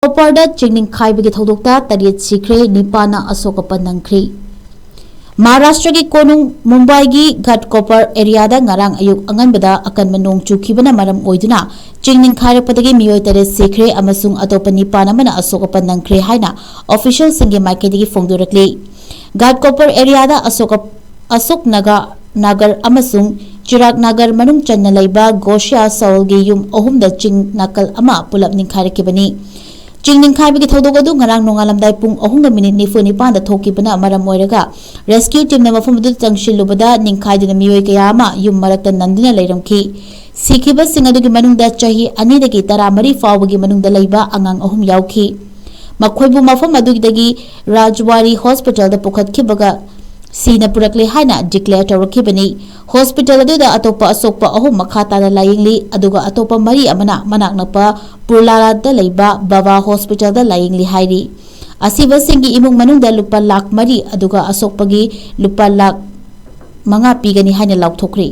Ghatkopar Da Ching Ningkhairak Pagi Thoudokta Tariat Sikhre Nipana Asok Apan Nangkhre Maharashtra ki konung Mumbai gi Ghatkopar area da ngarang ayuk anganbada akan menong chukibana maram oiduna Ching Ningkhairak Pagi miyoi tare Sikhre amasung atopa nipana mana Asok Apan Nangkhre haina official singe maikedi fongdorakli Ghatkopar area da Asok Nagar amasung Chirak Nagar manung channa laiba Gosha Saul gi yum ohum da Ching nakal ama pulap Ningkhairak kibani Ching Ningkhairak Pagi Thoudokta du ngarang nongalamdai pung 3:94 da thokibana maram oiraga rescue team na mafam du tangshilubada Ningkhaiduna miyoi kaya ama yum marakta nanduna leiramki sikhiba singadugi manungda chahi 2 dagi 13 fawbagi manungda leiba angang 3 yauki makhoibu mafam adugidagi Rajwari hospital da pukhatkibaga Sina purakli haina declare tawrakibani hospital aduda atopa asokpa 3 makhata da layingli aduga atopa 3 amana manaknapa purlala da leiba baba hospital da layingli hairi asiba singi imung manungda lupa lakh 3 aduga asokpagi lupa lakh 5 pigani haina laukthokri